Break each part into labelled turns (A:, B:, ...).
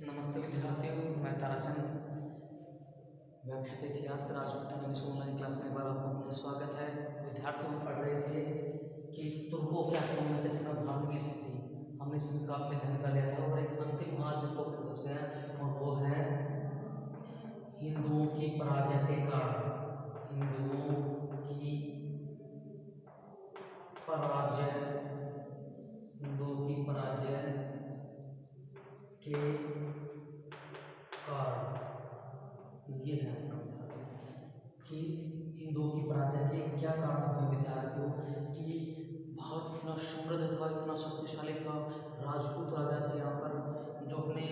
A: नमस्ते विद्यार्थियों, मैं ताराचंद व्याख्यात इतिहास राजपूत ऑनलाइन क्लास में एक बार आपका पुनः स्वागत है। विद्यार्थियों हम पढ़ रहे थे कि तुर्कों के आक्रमण के समय भारत की स्थिति हमने इसमें काफी अध्ययन कर लिया था और एक अंतिम आज जो बच गया और वो है हिंदुओं की पराजय के कारण। हिंदुओं की पराजय के कारण ये है कि हिंदुओं की पराजय के क्या कारण हुए विद्यार्थियों कि भारत इतना समृद्ध था, इतना शक्तिशाली था। राजपूत राजा थे यहाँ पर जो अपने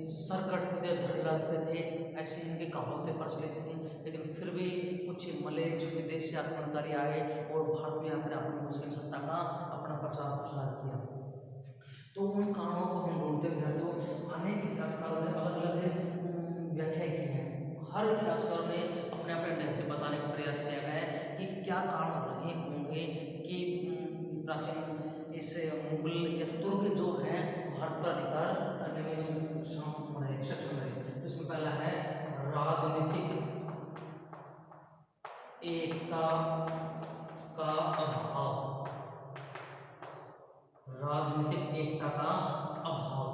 A: सर कटते थे, धड़ लगते थे, ऐसे इनके कहावतें प्रचलित थी। लेकिन फिर भी कुछ मलेच्छ विदेशी आक्रमणकारी आए और भारत में आकर अपनी मुस्लिम सत्ता का अपना प्रचार प्रसार किया। तो उन कारणों को हम ढूंढते विद्यार्थियों अनेक इतिहासकारों ने अलग अलग व्याख्या की है। हर इतिहासकार ने अपने अपने ढंग से बताने का प्रयास किया है कि क्या कारण रहे होंगे कि प्राचीन इस मुगल या तुर्क जो है भारत पर अधिकार करने में सक्षम रहे। तो इसमें पहला है राजनीतिक एकता का अभाव। राजनीतिक एकता का अभाव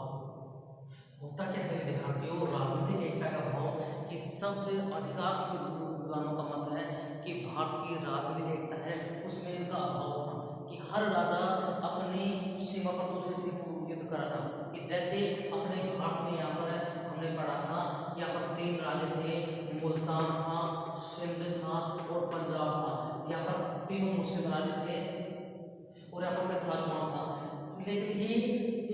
A: होता क्या है विद्यार्थियों? राजनीतिक एकता का अभाव कि सबसे अधिकांश विद्वानों का मत है कि भारत की राजनीतिक एकता है उसमें इनका अभाव था कि हर राजा अपनी सीमा पर दूसरे से युद्ध कर रहा था। कि जैसे अपने भारत में यहाँ पर हमने पढ़ा था कि यहाँ पर 3 राज्य थे, मुल्तान था, सिंध था और पंजाब था। यहाँ पर तीनों मुस्लिम राज्य थे और यहाँ पर पृथ्वी चौहान था। लेकिन ये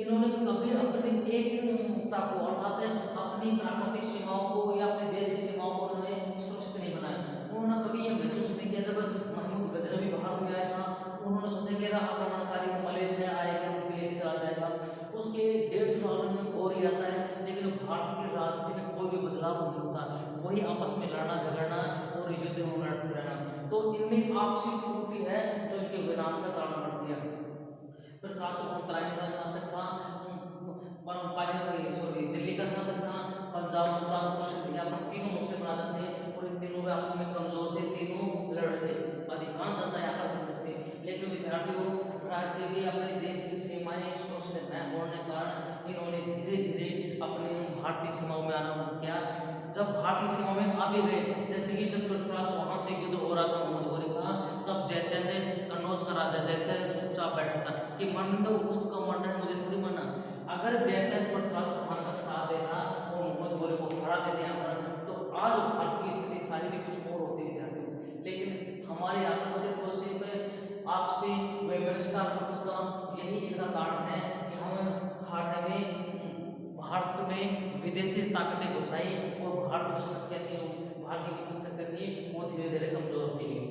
A: इन्होंने कभी अपनी एकता को अर्थात अपनी प्राकृतिक सीमाओं को या अपने देश की सीमाओं को उन्होंने सुरक्षित नहीं बनाया। उन्होंने कभी ये महसूस नहीं किया। जब महमूद गजनवी भारत में आया था उन्होंने सोचा कि आक्रमणकारी मलेच्छ है आएगा उनके लिए चला जाएगा। उसके 150 साल में और ही रहता है, लेकिन भारत की राजनीति में कोई भी बदलाव नहीं होता। वही आपस में लड़ना झगड़ना और युद्ध में लड़ते रहना। तो इनमें आपसी फूटी है जो इनके विनाश का कारण बनती है। पृथ्वी चौहान का शासक था, दिल्ली का शासक था, पंजाब मुल्तान यहाँ पर तीनों मुस्लिम राजा थे और इन तीनों में आपस में कमजोर थे, तीनों लड़ थे, अधिकांश जनता यहाँ पर हिंदू थे। लेकिन विद्यार्थियों राज्य के अपने देश की सीमाएं सुरक्षित न होने के कारण इन्होंने धीरे धीरे अपने भारतीय सीमाओं में आना किया। जब भारतीय सीमा में आ भी गए, जैसे कि जब पृथ्वीराज चौहान से युद्ध हो रहा था मोहम्मद गौरी का, तब जयचंद कन्नौज का राजा जयचंद चुपचाप बैठा था कि मन तो उसका मरना है, मुझे थोड़ी मरना। अगर जयचंद पृथ्वीराज चौहान का साथ देता और मोहम्मद गौरी को हरा देते यहाँ पर, तो आज भारत की स्थिति शायद ही कुछ और होती विद्यार्थियों। लेकिन हमारे आपस से तो सिर्फ आपसी व्यवस्था होता, यही इनका कारण है कि हम हारने में भारत में विदेशी ताकतें घुसाई और भारत जो शक्तियाँ थी, भारतीय की शक्ति थी वो धीरे धीरे कमजोर होती गई।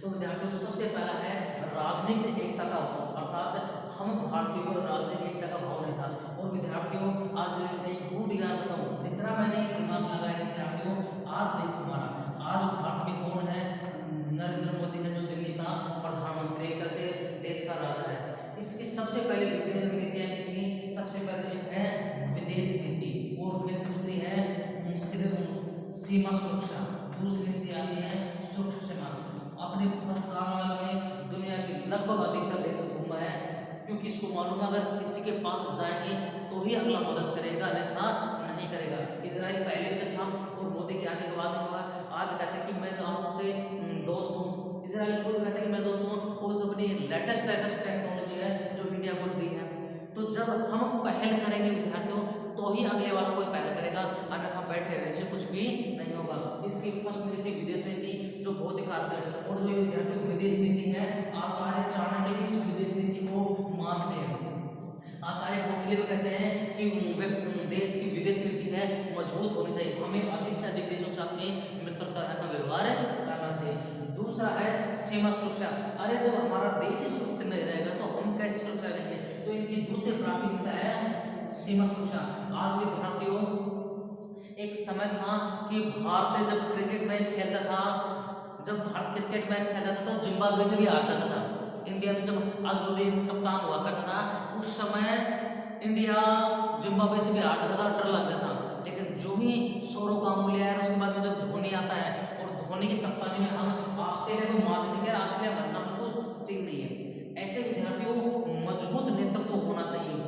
A: तो विद्यार्थियों सबसे पहला है राजनीतिक एकता का भाव, अर्थात हम भारतीयों को राजनीतिक एकता का भाव नहीं था। और विद्यार्थियों आज एक गुड ज्ञान बताऊं, जितना मैंने दिमाग लगाया विद्यार्थियों, आज देखो हमारा आज भारत में कौन है? नरेंद्र मोदी है जो दिल्ली का प्रधानमंत्री, एक तरह से देश का राजा है। इसकी सबसे पहले नीतियां थी, सबसे पहले है विदेश नीति और फिर दूसरी है सीमा सुरक्षा, दूसरी नीति आती है सुरक्षा सीमा। अपने फर्स्ट काल में दुनिया के लगभग अधिकतर देश घूमा है, क्योंकि इसको मालूम है अगर किसी के पास जाएंगे तो ही अगला मदद करेगा, अन्यथा नहीं करेगा। इजराइल पहले भी था और मोदी के आने के बाद आज कहते हैं कि मैं आपसे दोस्त हूँ। इजराइल खुद कहते हैं कि मैं दोस्त हूँ, और अपनी लेटेस्ट टेक्नोलॉजी है जो इंडिया को दी है। तो जब हम पहल करेंगे विद्यार्थियों तो ही अगले वाला कोई पहल करेगा, अन्यथा बैठे रहने से कुछ भी नहीं होगा। इसकी फर्स्ट नीति विदेश नीति जो बहुत ही कारगर है, और जो विद्यार्थियों विदेश नीति है आचार्य चाणक्य भी इस विदेश नीति को मानते हैं। आचार्य गोखले कहते हैं कि देश की विदेश नीति है मजबूत होनी चाहिए, हमें अधिक से अधिक देशों से अपनी मित्रता का व्यवहार करना चाहिए। दूसरा है सीमा सुरक्षा। अरे जब हमारा देश ही सुरक्षित नहीं रहेगा तो हम कैसे सुरक्षा रहेंगे? तो इनकी दूसरी प्राथमिकता है सीमा सुरक्षा। आज विद्यार्थियों एक समय था कि भारत जब क्रिकेट मैच खेलता था, जब भारत क्रिकेट मैच खेलता था तो जिम्बाब्वे से भी हार जाता था। इंडिया में जब अजहरुद्दीन कप्तान हुआ करता था, उस समय इंडिया जिम्बाब्वे से भी हार जाता था, डर लगता था। लेकिन जो ही सौरव गांगुली आया उसके बाद में जब धोनी आता है और धोनी की कप्तानी में हम ऑस्ट्रेलिया को मात देते हैं, ऑस्ट्रेलिया बचना बिल्कुल ठीक नहीं है। ऐसे विद्यार्थियों को मजबूत नेतृत्व होना चाहिए।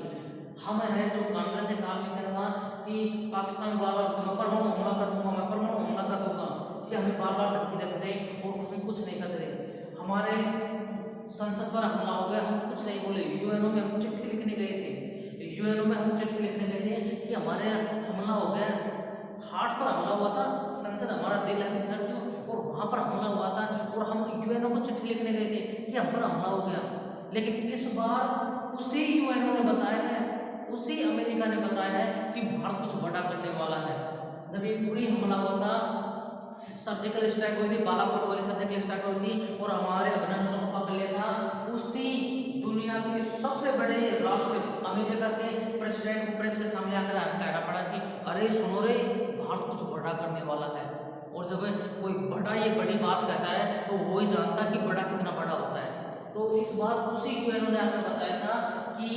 A: हम है जो कांग्रेस ने काम किया था कि पाकिस्तान बार बार मैं परमाणु हमला कर दूंगा, मैं परमाणु हमला कर दूंगा, कि हमें बार बार धमकी देते थे और हम कुछ नहीं करते थे। हमारे संसद पर हमला हो गया, हम कुछ नहीं बोले, यूएनओ में हम चिट्ठी लिखने गए थे, यूएनओ में हम चिट्ठी लिखने गए थे कि हमारे हमला हो गया, हार्ट पर हमला हुआ था, संसद हमारा दिल है विद्यार्थियों, और वहां पर हमला हुआ था और हम यूएनओ को चिट्ठी लिखने गए थे कि हम पर हमला हो गया। लेकिन इस बार उसी यूएनओ ने बताया है, उसी अमेरिका ने बताया है कि भारत कुछ बड़ा करने वाला है। जब ये पूरी हमला हुआ था, सर्जिकल स्ट्राइक हुई थी, बालाकोट वाली सर्जिकल स्ट्राइक हुई थी और हमारे अभिनंदन को पकड़ लिया था, उसी दुनिया के सबसे बड़े राष्ट्र अमेरिका के प्रेसिडेंट को प्रेस के सामने आकर कहना पड़ा कि अरे सुनो रे, भारत कुछ बड़ा करने वाला है। और जब कोई बड़ा ये बड़ी बात कहता है तो वो ही जानता कि बड़ा कितना बड़ा होता है। तो इस बार उसी यूएनओ ने आकर बताया था कि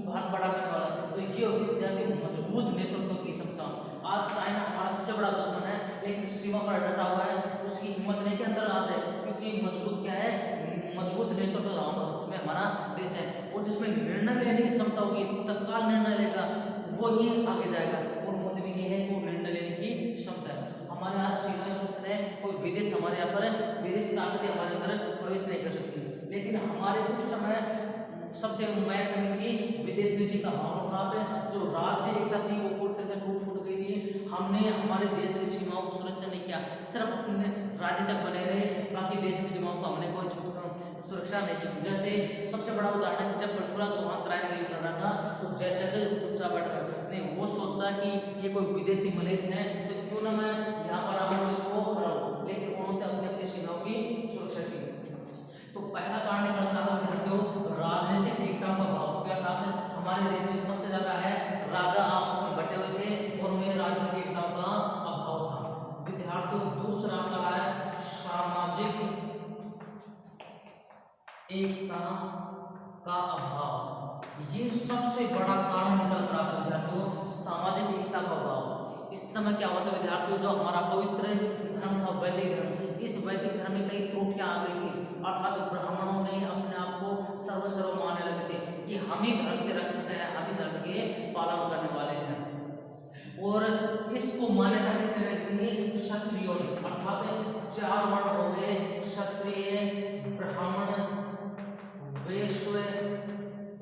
A: भारत बड़ा करने वाला है। तो ये होती विद्यार्थी मजबूत नेतृत्व की क्षमता। आज चाइना हमारा सबसे बड़ा दुश्मन है, लेकिन सीमा पर डटा हुआ है, उसकी हिम्मत नहीं कि अंदर आ जाए, क्योंकि मजबूत क्या है, मजबूत नेतृत्व में हमारा देश है। और जिसमें निर्णय लेने की क्षमता होगी, तत्काल निर्णय लेगा, वो ही आगे जाएगा। और मोदी में ये है वो निर्णय लेने की क्षमता है। हमारे यहाँ सीमाएं सुरक्षित है, कोई विदेश हमारे यहाँ पर विदेश ताकतें हमारे अंदर प्रवेश नहीं कर सकती। लेकिन हमारे उस समय सबसे मैच करनी थी विदेश नीति का भाव, जो राष्ट्रीय एकता थी वो पूरी तरह से टूट फूट गई थी। हमने हमारे देश की सीमाओं को सुरक्षा नहीं किया, सिर्फ अपने राज्य तक बने रहे, बाकी देश की सीमाओं को हमने कोई सुरक्षा नहीं की। जैसे सबसे बड़ा उदाहरण है, जब पृथ्वीराज चौहान तराइन का युद्ध लड़ रहा था तो जयचंद चुपचाप बैठ गया, नहीं वो सोचता कि ये कोई विदेशी मलेच है तो क्यों ना मैं यहाँ पर आऊँ इसको हराऊं, लेकिन उन्होंने अपनी अपनी सीमाओं की सुरक्षा की। तो पहला कारण निकल रहा था विद्यार्थियों, राजनीतिक एकता का भाव क्या था। हमारे देश में सबसे ज्यादा है राजा आपस में बटे हुए थे और उनमें राजनीतिक एकता का अभाव था। विद्यार्थियों दूसरा का है सामाजिक एकता का अभाव। ये सबसे बड़ा कारण निकल कर आता विद्यार्थियों, सामाजिक एकता का अभाव। इस समय क्या हुआ था विद्यार्थियों, जो हमारा पवित्र धर्म था वैदिक धर्म, इस वैदिक धर्म में कई त्रुटियां आ गई थी, अर्थात ब्राह्मणों ने अपने आप को सर्वस्व मानने लगे थे कि हम ही धर्म के रक्षक हैं, हम ही धर्म के पालन करने वाले हैं। और इसको मान्यता किसने दी थी, क्षत्रियों ने, अर्थात 4 वर्ण हो गए, क्षत्रिय, ब्राह्मण, वैश्य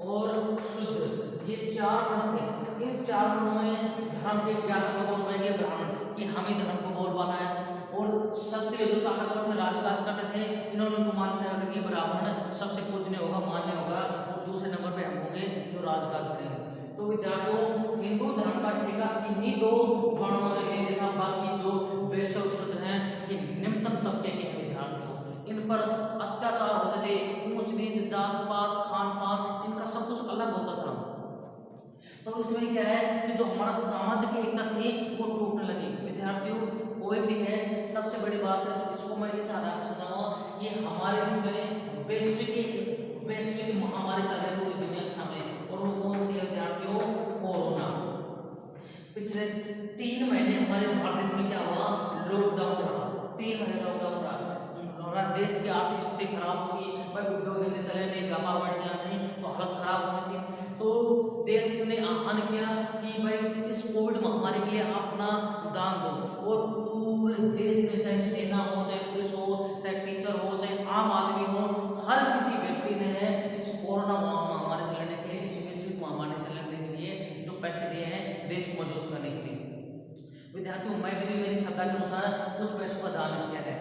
A: और शूद्र, ये 4 वर्ण थे। इन 4 वर्णों में धर्म के ज्ञान को बोल पाएंगे ब्राह्मण कि हम ही धर्म को बोल पाना है, और क्षत्रिय जो ताकतवर थे, राजकाज करते थे, इन्होंने उनको मान्यता दी कि ब्राह्मण सबसे पूजनीय होगा, मान्य होगा, और दूसरे नंबर पे हम होंगे जो राजकाज करेंगे। तो विद्यार्थियों हिंदू धर्म का ठेका इन्हीं 2 वर्णों ने ले लिया, बाकी जो वैश्य और शूद्र हैं ये निम्नतम तबके के विद्यार्थियों, इन पर अत्याचार होते थे, ऊंच नीच, जात पात, खान पान, इनका सब कुछ अलग होता था। तो इसमें क्या है कि जो हमारा सामाजिक एकता थी वो टूटने लगी। विद्यार्थियों कोई भी है, सबसे बड़ी बात है इसको मैं इस आधार पर समझाऊंगा कि हमारे इसमें वैश्विक महामारी चल रही है पूरी दुनिया के सामने, और वो कौन सी है विद्यार्थियों, कोरोना। पिछले 3 महीने हमारे भारत देश में क्या हुआ, लॉकडाउन रहा, 3 महीने लॉकडाउन रहा। देश की आर्थिक स्थिति खराब होगी, भाई उद्योग धंधे चले नहीं, व्यापार बढ़ चला नहीं, तो हालत खराब होनी थी। तो देश ने आह्वान किया कि भाई इस कोविड महामारी के लिए आप अपना दान दो, और पूरे देश में चाहे सेना हो, चाहे पुलिस हो, चाहे टीचर हो, चाहे आम आदमी हो, हर किसी व्यक्ति ने इस कोरोना महामारी से लड़ने के लिए, इस वैश्विक महामारी से लड़ने के लिए जो पैसे दिए हैं देश को मजबूत करने के लिए। विद्यार्थियों मैं भी मेरी श्रद्धा के अनुसार कुछ पैसों का दान किया है,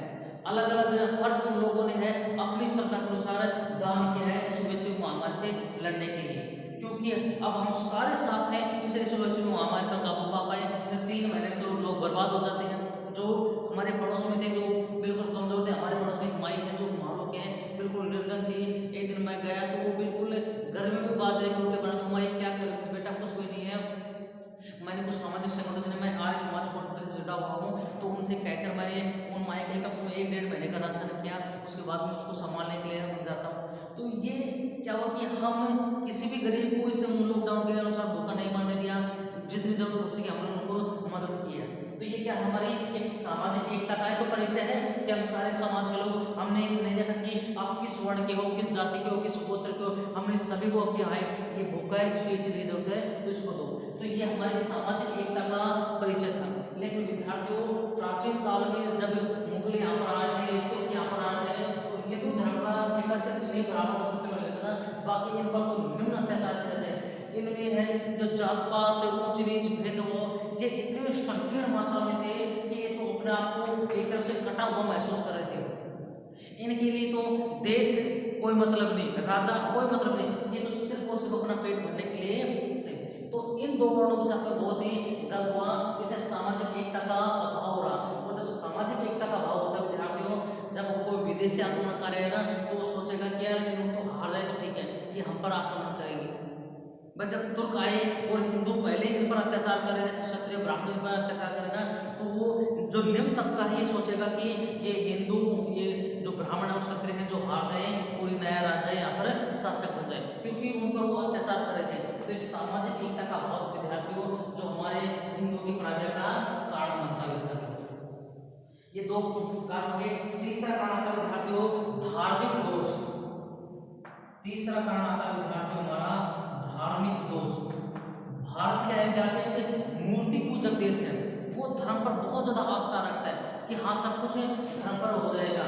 A: अलग अलग हर लोगों ने है अपनी श्रद्धा के अनुसार दान किया है इस वैश्विक महामारी से लड़ने के लिए, क्योंकि अब हम सारे साथ हैं इस वैश्विक महामारी पर काबू पा पाए। 3 महीने में तो लोग बर्बाद हो जाते हैं। जो हमारे पड़ोस में थे, जो बिल्कुल कमजोर थे, हमारे पड़ोस में एक माई है जो मारो के बिल्कुल निर्धन थी। एक दिन मैं गया तो वो बिल्कुल गर्मी में बाजरे के रोटी बना, माई क्या करोगे बेटा, कुछ भी नहीं है। मैंने कुछ सामाजिक संगठन से, मैं आर्य समाज को से जुड़ा हुआ हूँ, तो उनसे कहकर मैंने उन माई के लिए कम से कम 1-1.5 महीने का राशन किया। उसके बाद में उसको संभालने के लिए मैं जाता हूँ। तो ये क्या हुआ कि हम किसी भी गरीब को इस लॉकडाउन के अनुसार भूखा नहीं मारने दिया, जितनी जरूरत हो सके हम लोगों को मदद की है। तो ये क्या हमारी एक सामाजिक एकता का तो परिचय है कि हम सारे समाज के लोग, हमने नहीं देखा कि आप किस वर्ण के हो, किस जाति के हो, किस गोत्र के हो, हमने सभी को क्या है ये भूखा है, ये चीज की जरूरत है तो इसको दो। तो ये हमारी सामाजिक एकता का परिचय था। लेकिन विद्यार्थियों, प्राचीन काल में जब मुगल यहाँ पर आए थे, तुर्क यहाँ पर आए थे, तो हिंदू धर्म का ठेका सिर्फ इन्हीं बराबर शक्ति में लगता था, बाकी इन पर तो निम्न अत्याचार किए थे। इनमें है जो जात पात, ऊंच नीच, भेदभाव, ये इतने संकीर्ण मात्रा में थे कि ये तो अपने आप को एक तरह से कटा हुआ महसूस कर रहे थे। इनके लिए तो देश कोई मतलब नहीं, राजा कोई मतलब नहीं, ये तो सिर्फ और सिर्फ अपना पेट भरने के लिए थे। तो इन दो वर्णों के साथ में बहुत ही गलत हुआ, इसे सामाजिक एकता का अभाव रहा। और जब सामाजिक एकता का अभाव होता है विद्यार्थियों, जब कोई विदेशी आक्रमण करेगा ना तो वो सोचेगा कि यार इन लोग तो हार जाए तो ठीक है, कि हम पर आक्रमण करेंगे। बट जब तुर्क आए और हिंदू पहले इन पर अत्याचार कर रहे, जैसे क्षत्रिय ब्राह्मण पर अत्याचार करे ना, तो वो जो निम्न तबका है ये सोचेगा कि ये हिंदू, ये जो ब्राह्मण और क्षत्रिय हैं जो हार रहे हैं, और नया राजा यहाँ पर शासक बन जाए, क्योंकि उन पर वो अत्याचार कर रहे थे। तो इस सामाजिक एकता का बहुत विद्यार्थियों जो हमारे हिंदू की पराजय का कारण बनता है विद्यार्थियों। ये दो कारण हो गए। तीसरा कारण आता है विद्यार्थियों धार्मिक दोष। तीसरा कारण आता है विद्यार्थियों हमारा धार्मिक दोष। भारत क्या है विद्यार्थी, मूर्ति पूजक देश है, वो धर्म पर बहुत ज्यादा आस्था रखता है कि हाँ सब कुछ धर्म पर हो जाएगा।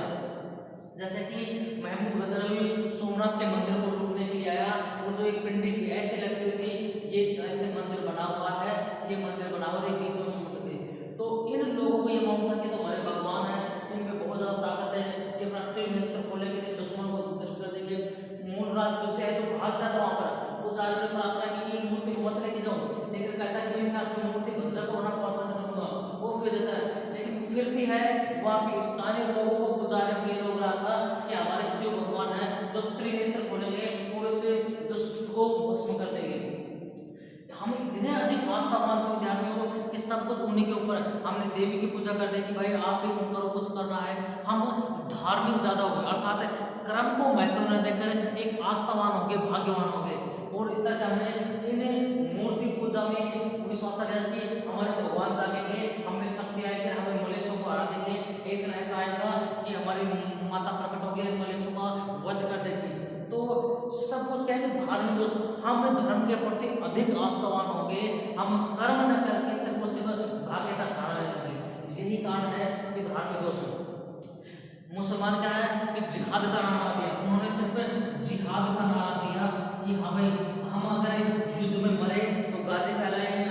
A: जैसे कि महमूद गजनवी सोमनाथ के मंदिर को लूटने के लिए आया, और जो एक पिंडी थी ऐसे लगती हुई थी, ये ऐसे मंदिर बना हुआ है, ये मंदिर बना हुआ है बीच में मंदिर। तो इन लोगों को ये मालूम था कि तो हमारे भगवान है, इनमें बहुत ज्यादा ताकत है, ये अपना त्रिनेत्र खोलेंगे, इस दुश्मन को नष्ट कर देंगे। मूलराज जो है जो भाग जाता वहां पर, वो जाने में प्रार्थना की कि मूर्ति को मत लेके जाओ, लेकिन कहता है कि मैं इतिहास में मूर्ति बच्चा को होना पसंद करूंगा, वो फिर जाता है। लेकिन फिर भी है वहाँ के स्थानीय लोगों को पुजारियों के लोग रहा था कि हमारे शिव भगवान है जो त्रिनेत्र खोलेंगे और इस दुष्ट को भस्म कर देंगे। हम इतने अधिक आस्थावान थे विद्यार्थियों कि सब कुछ उन्हीं के ऊपर, हमने देवी की पूजा कर दी कि भाई आप भी करो, कुछ करना है। हम धार्मिक ज्यादा हो गए, अर्थात कर्म को महत्व न देकर एक आस्थावान हो गए, भाग्यवान हो गए। और इस तरह से हमने इन मूर्ति पूजा में विश्वास किया कि हमारे भगवान जागेंगे, हमें शक्ति आएगी, हमें मलेच्छों को हरा देंगे। एक दिन ऐसा आएगा कि हमारी माता प्रकट होगी, मलेच्छों का वध कर देगी। तो सब कुछ कहेंगे धार्मिक दोष, हम धर्म के प्रति अधिक आस्थावान हो गए, हम कर्म न करके सिर्फ और सिर्फ भाग्य का सहारा लेने लगे। यही कारण है कि धार्मिक दोष। मुसलमान क्या है कि जिहाद का नारा दिया, उन्होंने सिर्फ जिहाद का नारा दिया कि हमें, हम अगर युद्ध में मरे तो गाजी फैलाएंगे,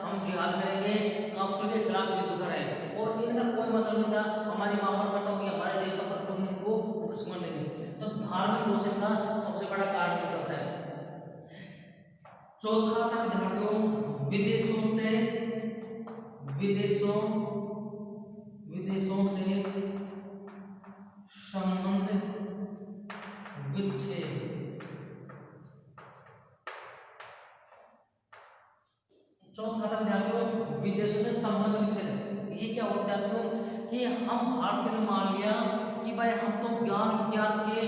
A: हम जिहाद करेंगे, काफिर के खिलाफ युद्ध करें। और इनका कोई मतलब नहीं था हमारी मां पर कटोगे, हमारे देवता पर तुम इनको भस्म देंगे। तो धार्मिक दोष का सबसे बड़ा कारण निकलता है। चौथा था विद्यार्थियों विदेशों से संबंध विच्छेद। चौथा था विद्यार्थियों विदेशों से संबंध विच्छेद। ये क्या हुआ विद्यार्थियों कि हम भारत में मान लिया कि भाई हम तो ज्ञान विज्ञान के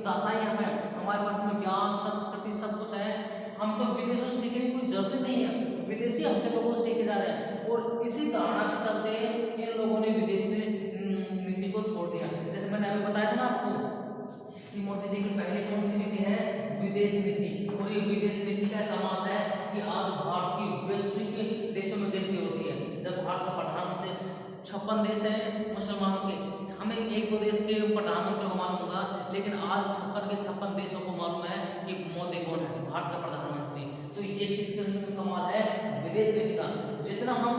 A: दाता ही हमें, हमारे पास में ज्ञान संस्कृति सब कुछ है, हम तो विदेशों से सीखने की कोई जरूरत नहीं है, विदेशी हमसे लोगों से सीखे जा रहे हैं। और इसी धारणा के चलते इन लोगों ने विदेशी नीति को छोड़ दिया। जैसे मैंने अभी बताया था ना आपको कि मोदी जी की पहली कौन सी नीति है, विदेश नीति। और ये विदेश नीति का कमाल है कि आज भारत की वैश्विक देशों में गिनती होती है। जब भारत का प्रधानमंत्री 56 देश है मुसलमानों के, हमें एक दो देश के प्रधानमंत्री को मालूम होगा, लेकिन आज 56 के 56 देशों को मालूम है कि मोदी कौन है, भारत का प्रधानमंत्री। तो ये किसका कमाल है, विदेश नीति का। जितना हम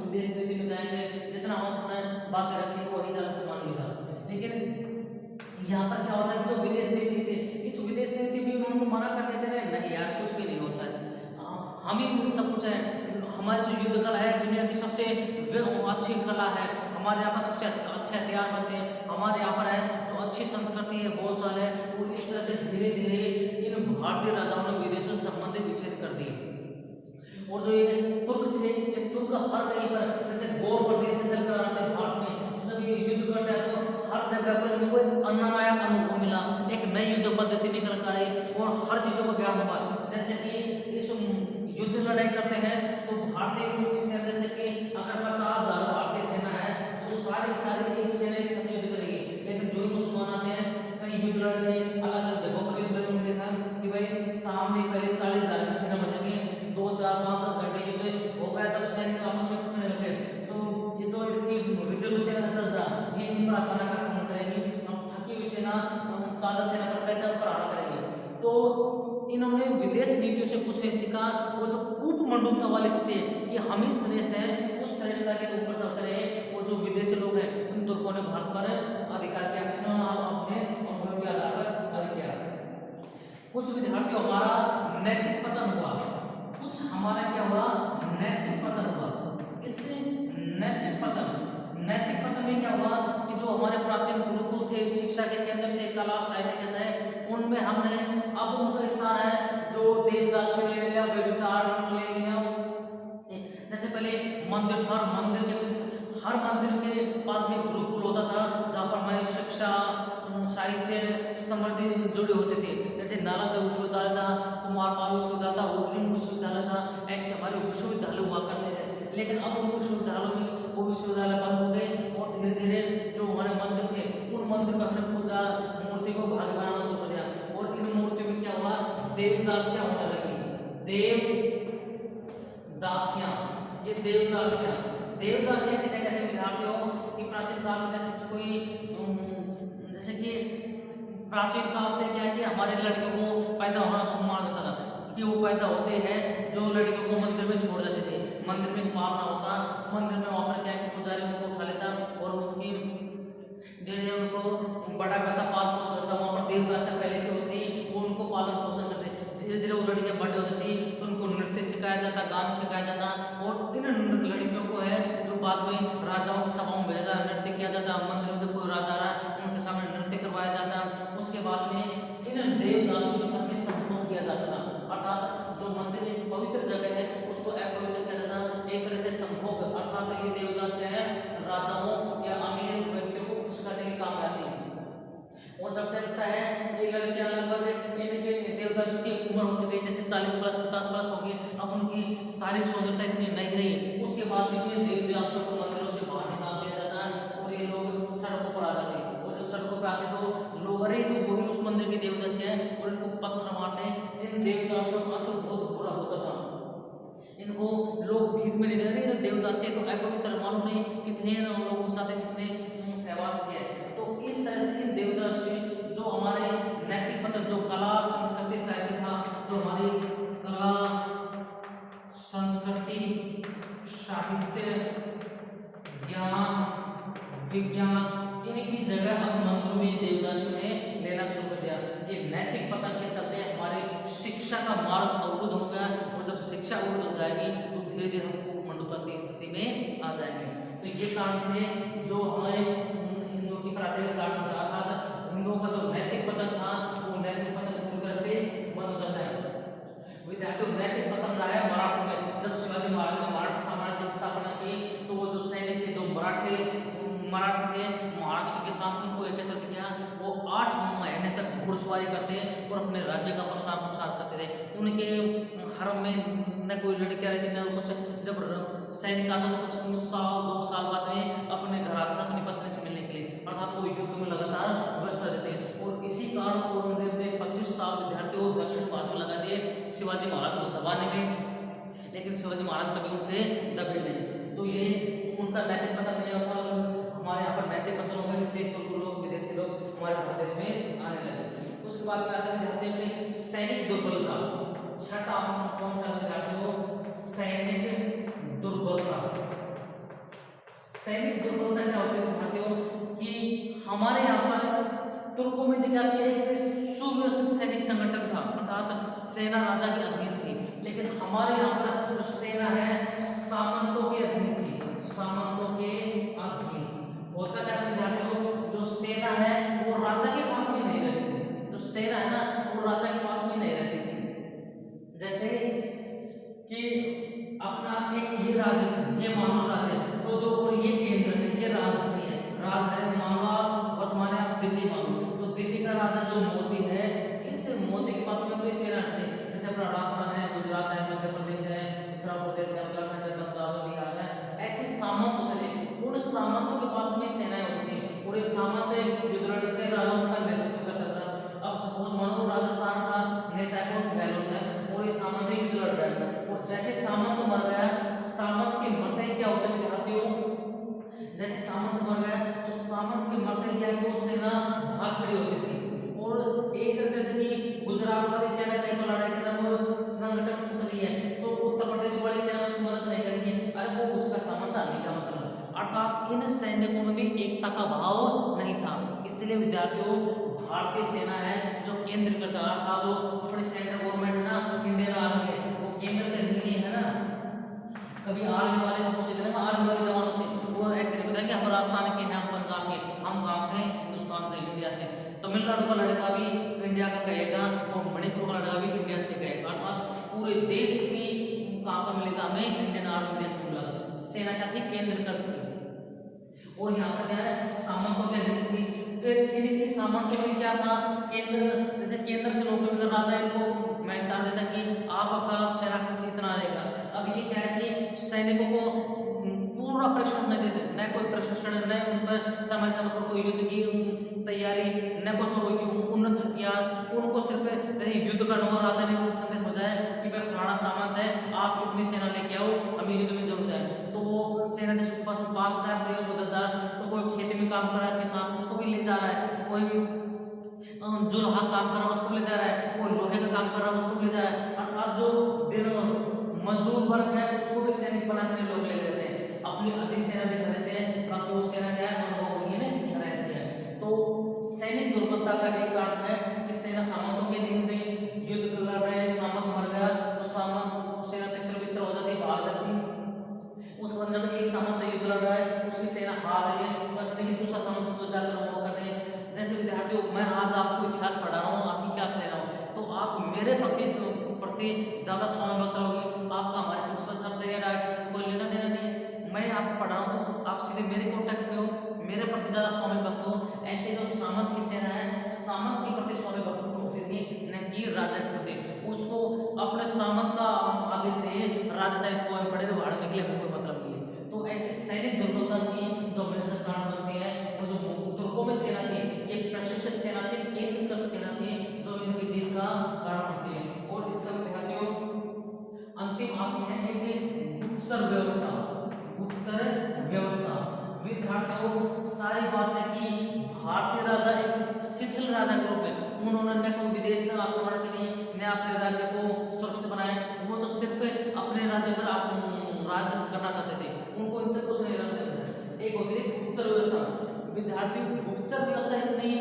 A: विदेश नीति में जाएंगे, जितना हम अपना बातें रखेंगे, वही ज्यादा से मान लेगा। लेकिन यहाँ पर क्या होता है कि जो विदेश नीति थी, इस विदेश नीति भी उन्होंने तो मना कर देते रहे, नहीं यार कुछ भी नहीं होता है, हम ही सब कुछ है। हमारी जो युद्ध कला है दुनिया की सबसे अच्छी कला है, हमारे यहाँ पर सबसे अच्छे हथियार बनते हैं, हमारे यहाँ पर है जो अच्छी संस्कृति है, बोलचाल है। और इस तरह से धीरे धीरे इन भारतीय राजाओं ने विदेशों से संबंध विच्छेद कर दिए। और जो ये तुर्क थे, ये तुर्क हर कहीं पर, जैसे गौर प्रदेश से चलकर आते भारत में, जब ये युद्ध करते हैं तो हर जगह पर इनको एक नया अनुभव मिला, एक नई युद्ध पद्धति निकल कर आई और हर चीजों का ज्ञान हुआ। जैसे कि इस युद्ध लड़ाई करते हैं तो भारतीय सेना, जैसे कि अगर 50,000 भारतीय सेना है तो सारी एक सेना एक साथ युद्ध करेगी। लेकिन जो मुसलमान आते हैं कई युद्ध लड़ते हैं, अलग अलग जगहों पर युद्ध लड़ते, देखा कि भाई सामने पहले 40,000 की सेना बचेगी, 2 4 5 10 घंटे युद्ध हो गया, जब सैनिक आपस में थकने लगे तो ये जो इसकी रिजर्व सेना 10,000 ये इन पर अचानक आक्रमण करेगी। अब थकी हुई सेना ताजा सेना पर कैसे प्रहार करेगी। तो इन्होंने विदेश नीतियों से कुछ नहीं सीखा, वो जो कूप मंडूकता वाले थे कि हम ही श्रेष्ठ हैं, उस श्रेष्ठता के ऊपर चलते रहे। वो जो विदेशी लोग हैं उन तुर्कों ने भारत पर अधिकार किया, इन्होंने अपने अनुभव के आधार पर अधिकार। कुछ विद्यार्थियों हमारा नैतिक पतन हुआ, कुछ हमारा क्या हुआ, नैतिक पतन हुआ। इससे नैतिक पतन में क्या हुआ कि जो हमारे प्राचीन गुरुकुल थे, शिक्षा के केंद्र थे, कला साहित्य केंद्र है, उनमें हमने अब उनका स्थान है जो देवदासी ने ले लिया, व्यभिचार ले लिया। जैसे पहले मंदिर था, हर मंदिर के पास में गुरुकुल होता था जहाँ पर हमारी शिक्षा साहित्य समृद्धि जुड़े होते थे। जैसे नालंदा विश्वविद्यालय था, कुमारपाल विश्वविद्यालय था, उदगीर विश्वविद्यालय था, ऐसे हमारे विश्वविद्यालय हुआ करते थे। लेकिन अब उन विश्वविद्यालयों में वो विश्वविद्यालय बंद हो गए और धीरे धीरे जो हमारे मंदिर थे उन मंदिर में हमने पूजा मूर्ति को भाग बनाना शुरू कर दिया और इन मूर्तियों में क्या हुआ, देवदासियां होने लगी। देवदासियां किसे कहते हैं विद्यार्थियों कि प्राचीन काल में जैसे कि प्राचीन काल से क्या है कि हमारे लड़कियों को पैदा होना शुभ माना जाता था कि वो पैदा होते हैं, जो लड़कियों को मंदिर में छोड़ जाते थे, मंदिर में पालना होता, मंदिर में वहाँ पर क्या है कि पुजारी उनको उठा लेता और उसकी धीरे उनको बड़ा करता, पाल पोषण करता। वहाँ पर देवदासियां पहले की होती वो उनको पालन पोषण करते, धीरे धीरे वो लड़कियां बड़ी होती थी तो उनको नृत्य सिखाया जाता, गाना सिखाया जाता और इन लड़कियों को है जो बाद में राजाओं की सभाओं में भेजा जाता, नृत्य किया जाता, मंदिर में जब कोई राजा आ रहा है उनके सामने नृत्य करवाया जाता। उसके बाद में इन देवदासियों के साथ में संभोग किया जाता था, अर्थात जो मंदिर एक पवित्र जगह है उसको अपवित्र किया जाता, एक तरह से संभोग। अर्थात ये देवदासियां है राजाओं या अमीर व्यक्तियों को खुश करने के काम आती है। और जब देखता है ये लड़कियां लगभग इनके देवदासियों की उम्र होती गई, जैसे 40 प्लस 50 प्लस होगी, अब उनकी शारीरिक सौंदर्यता इतनी नहीं रही, उसके बाद इन देवदासियों को मंदिरों से बाहर निकाल दिया जाता है और ये लोग सड़कों पर आ जाते हैं। और जब सड़कों पर आते तो लोग अरे तो वही उस मंदिर की देवदासी है और इनको पत्थर मारते हैं। इन देवदासियों का तो बहुत बुरा होता था, इनको लोग भीख में लेने रहे देवदासी तो अपवित्र, मालूम नहीं कितने लोगों के साथ किसने सहवास किया है। तो इस तरह से इन देवदासी जो हमारे नैतिक पतन, जो कला संस्कृति साहित्य था, जो हमारी कला संस्कृति साहित्य ज्ञान विज्ञान इनकी जगह हम मंदिरों में देवदासियों ने लेना शुरू कर दिया। ये नैतिक पतन के चलते हमारे शिक्षा का मार्ग अवरुद्ध हो गया और जब शिक्षा अवरुद्ध हो जाएगी तो धीरे धीरे हम मंडूता की स्थिति में आ जाएंगे। तो ये कारण थे जो हमारे हिंदुओं की प्राचीन कारण रहा था। हिंदुओं का जो नैतिक पतन था वो नैतिक पतन पूरी तरह से बंद हो जाता है। विद्यार्थियों नैतिक पतन रहा है मराठों में, जब शिवाजी महाराज ने मराठा साम्राज्य की स्थापना की तो वो जो सैनिक थे, जो मराठी थे, महाराष्ट्र के साथ इनको एकत्रित किया। वो 8 महीने तक घुड़सवारी करते और अपने राज्य का प्रसार करते थे। उनके हरम में न कोई लड़कियां रहती न कुछ। जब सैनिक आता तो कुछ साल 2 साल बाद में अपने घर आता था अपनी पत्नी से मिलने के लिए, अर्थात वो युद्ध में लगातार व्यस्त रहते। और इसी कारण औरंगजेब ने 25 साल विद्यार्थियों को दक्षिण भारत में लगा दिए शिवाजी महाराज को दबाने में, लेकिन शिवाजी महाराज कभी उनसे दबे नहीं। तो ये उनका नैतिक पतन नहीं होता, हमारे यहाँ पर नैतिक पतन होगा, इसलिए तुर्क लोग विदेशी लोग हमारे भारत देश में आने लगे। उसके बाद में आता है विद्यार्थियों में सैनिक दुर्बलता। छठा कौन सा विद्यार्थियों, सैनिक दुर्बलता। सैनिक दुर्बलता क्या होती है विद्यार्थियों कि हमारे यहाँ पर तुर्कों में क्या थी, एक सुव्यवस्थित सैनिक संगठन था, अर्थात सेना राजा के अधीन थी। लेकिन हमारे यहाँ पर जो सेना है सामंतों के अधीन थी, सामंतों के अधीन। होता क्या विद्यार्थियों, जो सेना है वो राजा के पास में नहीं रहती थी, जो सेना है ना वो राजा के पास में नहीं रहती थी। जैसे कि अपना एक ये राज्य, ये मानो राज्य तो जो, और ये केंद्र है, ये राजधानी है। राजधानी मांगा, वर्तमान में आप दिल्ली मांगो, तो दिल्ली का राजा जो मोदी है, इस मोदी के पास में अपनी सेना है, जैसे अपना राजस्थान है, गुजरात है, मध्य प्रदेश है, उत्तर प्रदेश है, उत्तराखंड है, पंजाब है, बिहार है, ऐसे सामंत होते थे, उन सामंतों के पास में सेनाएं होती थी और इस सामंत युद्ध लड़ते राजाओं का नेतृत्व करता था। अब सपोज मानो राजस्थान का नेता कौन, गहलोत है, और ये सामंत युद्ध लड़ रहा है, और जैसे सामंत मर गया, सामंत के मरते ही क्या होता है विद्यार्थियों, जैसे सामंत मर गया तो सामंत के मरते क्या है कि वो सेना भाग खड़ी होती थी, और एक तरह जैसे कि गुजरात वाली सेना कहीं पर लड़ाई करना वो संगठन फिसली है, तो उत्तर प्रदेश वाली सेना उसकी मदद नहीं करेगी, अरे वो उसका सामंत आने का मतलब, अर्थात इन सैनिकों में भी एकता का भाव नहीं था। इसलिए विद्यार्थियों भारतीय सेना है जो केंद्र करता है, अर्थात जो अपनी सेंट्रल गवर्नमेंट ना, इंडियन आर्मी है, वो केंद्र का ही है ना। कभी आर्मी वाले से पूछे थे ना, आर्मी वाले जवानों से, वो ऐसे नहीं बताया कि हम राजस्थान के हैं, हम पंजाब के, हम कहाँ से, हिंदुस्तान से, इंडिया से। तमिलनाडु का लड़का भी इंडिया का कहेगा और मणिपुर का लड़का भी इंडिया से कहेगा, अर्थात पूरे देश की कहाँ पर मिलेगा हमें, इंडियन आर्मी देखने मिला, सेना क्या थी, केंद्र कर थी। और यहाँ पर क्या है, सामंतों की अधीन थी, फिर इनकी सामंतों में क्या था, केंद्र, जैसे केंद्र से नौकरी मिलकर राजा इनको महंता देता कि आपका सेना खर्च इतना रहेगा। अब ये क्या है कि सैनिकों को पूरा प्रशिक्षण नहीं देते, न कोई प्रशिक्षण, न उन पर समय समय पर कोई युद्ध की तैयारी, न कुछ उन्नत हथियार, उनको सिर्फ जैसे युद्ध करना हुआ, राजा ने उनको संदेश बजाया कि भाई फलाना सामंत है, आप इतनी सेना लेके आओ, हमें युद्ध में जरूरत है, तो वो सेना जैसे उसके पास 5,000 चाहिए, 14,000, तो कोई खेती में काम कर रहा है किसान, उसको भी ले जा रहा है, कोई जो लोहा काम कर रहा है उसको ले जा रहा है, कोई लोहे का काम कर रहा है उसको ले जा रहा है, अर्थात जो दिन मजदूर वर्ग है उसको भी सैनिक बनाने लोग ले लेते हैं, अपनी अधिक सेना दिखा देते हैं, ताकि वो सेना क्या है, अनुभवहीन रहती है। तो सैनिक दुर्बलता का एक कारण है कि सेना सामंतों के अधीन थी, युद्ध लड़ रहे, सामंत मर गया तो सामंत सेना तितर बितर हो जाती, भाग जाती, उस बाद जब एक सामंत युद्ध लड़ रहा है, उसकी सेना हार रही है, बस लेकिन दूसरा सामंत उसको जाकर वो करते हैं। जैसे विद्यार्थियों मैं आज आपको इतिहास पढ़ा रहा हूँ, आपकी क्या सह रहा हूँ, तो आप मेरे प्रति ज्यादा स्वाभिमान रहोगे, आपका हमारे प्रिंसिपल साहब से कोई लेना देना नहीं है, मैं आपको पढ़ा रहा हूँ तो आप सीधे मेरे कॉन्टेक्ट में हो, मेरे प्रति ज्यादा स्वामी भक्त हो। ऐसे जो सामंत की सेना है, सामंत के प्रति स्वामी भक्त होती थी, न कि राजा के प्रति, उसको अपने सामंत का आगे से राजा साहब को पड़े भाड़ निकले कोई मतलब नहीं है। तो ऐसी सैनिक दुर्बलता की जो हमेशा कारण बनती है, वो जो तुर्कों में सेना थी, ये प्रशिक्षित सेना थी, केंद्रीकृत सेना थी, जो इनकी जीत का कारण बनती है। और इसका विद्यार्थियों अंतिम आती है एक गुप्तचर व्यवस्था, गुप्तचर व्यवस्था। विद्यार्थियों सारी बात है कि भारतीय राजा एक शिथिल राजा के रूप में, उन्होंने न कोई विदेश आक्रमण के लिए न अपने राज्य को सुरक्षित बनाया, वो तो सिर्फ अपने राज्य पर राज करना चाहते थे, उनको इनसे कुछ नहीं लेना देना। एक होती है गुप्तचर व्यवस्था। विद्यार्थियों गुप्तचर व्यवस्था इतनी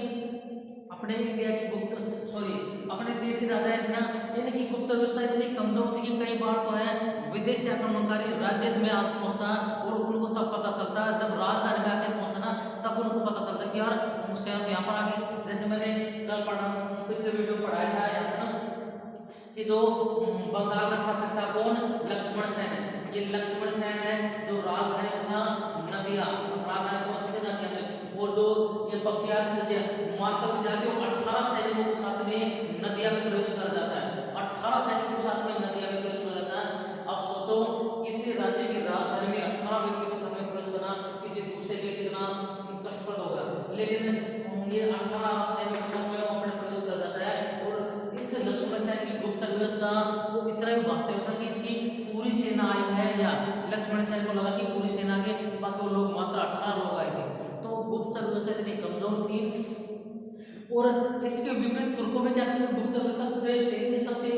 A: अपने इंडिया की अपने देशी राजा थे ना, इनकी गुप्तचर व्यवस्था इतनी कमजोर थी कि कई बार तो है विदेशी आक्रमणकारी राज्य में आकर पहुंचता, और उनको तब पता चलता जब राजधानी में आकर पहुंचता ना, तब उनको पता चलता कि यार सेना यहाँ पर आ गई। जैसे मैंने कल पिछले वीडियो में पढ़ाया था यहाँ पर ना, कि जो बंगाल का शासक था कौन, लक्ष्मण सेन है, ये लक्ष्मण सेन है जो राजधानी में था नदिया, राजधानी पहुंचे थे नदिया में, और जो ये बख्तियार खिलजी मात्र विद्यार्थियों 18 सैनिकों के साथ में नदिया में प्रवेश कर जाता है, 18 सैनिकों के साथ में नदिया में प्रवेश कर जाता है। अब सोचो किसी राज्य की राजधानी में 18 व्यक्तियों के साथ में प्रवेश करना किसी दूसरे के लिए कितना कष्टप्रद होगा, लेकिन ये 18 सैनिकों के साथ में अपने प्रवेश कर जाता है। और इस लक्ष्मण सेन की गुप्तचर व्यवस्था वो इतना भी बात होता कि इसकी पूरी सेना आई है, या लक्ष्मण सेन को लगा कि पूरी सेना के बाकी वो लोग मात्र 18 लोग आए थे, तो गुप्तचर व्यवस्था इतनी कमजोर थी। और इसके विपरीत तुर्कों में क्या थी, गुप्तचर व्यवस्था श्रेष्ठ थी। सबसे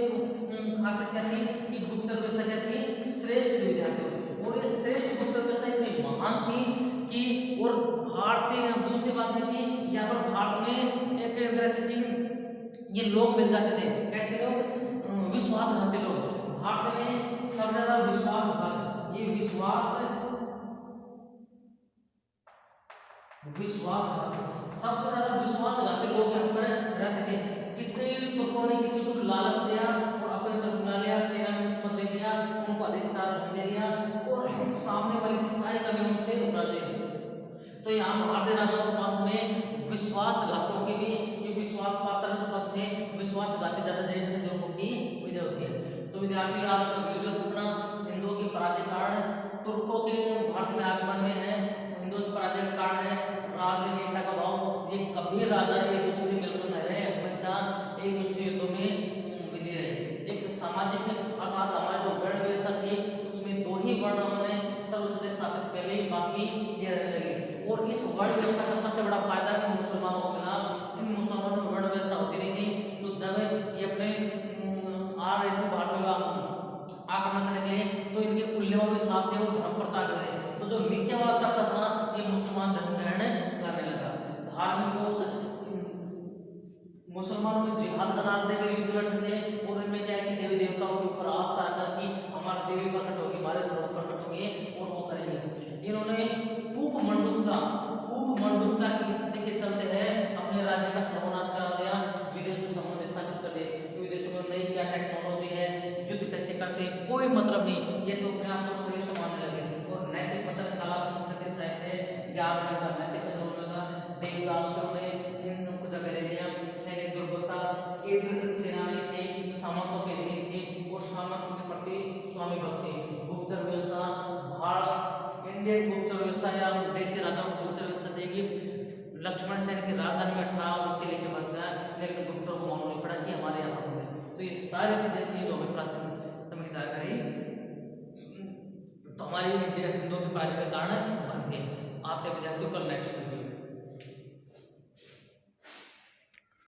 A: खासियत क्या थी कि गुप्तचर व्यवस्था क्या थी, श्रेष्ठ थी विद्यार्थियों। और ये श्रेष्ठ गुप्तचर व्यवस्था इतनी महान थी कि, और भारतीय दूसरी बात है कि यहाँ पर भारत में एक तरह से कि ये लोग मिल जाते थे, कैसे लोग, विश्वासघाती लोग। भारत में सबसे ज्यादा विश्वासघात, ये विश्वासघात सबसे ज्यादा विश्वासघाती लोग यहाँ पर रहते थे। किसी तुर्कों ने किसी को लालच दिया और अपने तरफ बुला लिया, सेना में उच्च पद दे दिया, उनको अधिक सारा धन दे दिया, और सामने वाले की सारी कमी उनसे उड़ा दी। तो यहाँ भारतीय राजाओं के पास में विश्वासघातों के भी ये विश्वासपात्र जो कब थे, विश्वासघाती ज्यादा जैन लोगों की विजय होती है। तो विद्यार्थी आज का वीडियो अपना हिंदुओं के पराजय कारण तुर्कों के भारत में आगमन में है, हिंदुओं के पराजय का कारण है राजनीतिक एकता का भाव। ये कभी राजा एक दूसरे से मिलकर न रहे, हमेशा एक दूसरे युद्धों में विजय रहे। एक सामाजिक अर्थात हमारी जो वर्ण व्यवस्था थी उसमें दो ही वर्णों ने सर्वोच्च स्थापित कर ली, बाकी ये रहने लगे। और इस वर्ण व्यवस्था का सबसे बड़ा फायदा इन मुसलमानों को मिला। इन मुसलमानों में वर्ण व्यवस्था होती नहीं थी, तो जब ये अपने आ रहे थे भारत में आक्रमण करने के लिए, तो इनके उल्लेमा भी साथ थे और धर्म प्रचार कर रहे थे। तो जो नीचे वाला तबका था ये मुसलमान धर्म ग्रहण करने लगा। धार्मिक दोष मुसलमानों में जिहाद का नाम देकर युद्ध लड़ते थे, और इनमें क्या है कि देवी देवताओं के ऊपर आस्था रखा कि हमारे देवी प्रकट होगी, हमारे प्रभु प्रकट होंगे और वो करेंगे। इन्होंने कूप मंडूकता की स्थिति के चलते है अपने राज्य का सर्वनाश करा दिया, विदेश में संबंध स्थापित कर दिए। विदेशों में नई क्या टेक्नोलॉजी है, युद्ध कैसे करते हैं, कोई मतलब नहीं, ये तो अपने आप को श्रेष्ठ मानने लगे। और नैतिक मतलब कला संस्कृति साहित्य ज्ञान का नैतिक देवी आश्रम में इन जगह ले लिया। सैनिक दुर्बलता, केंद्रीकृत सेनाएं थी, सामंतों के अधीन थी और सामंतों के प्रति स्वामी भक्ति। गुप्तचर व्यवस्था, भारत इंडियन गुप्तचर व्यवस्था या देशी राजाओं की गुप्तचर व्यवस्था थी कि लक्ष्मण सेन की राजधानी में 18 व्यक्ति लेके बच गया, लेकिन गुप्तचरों को मालूम नहीं पड़ा कि हमारे यहाँ पर है। तो ये सारी चीजें थी जो हमें प्राचीन समय की जानकारी तो हमारी हिंदुओं के प्राचीन के कारण बनती है। आपके विद्यार्थियों का नेक्स्ट वीडियो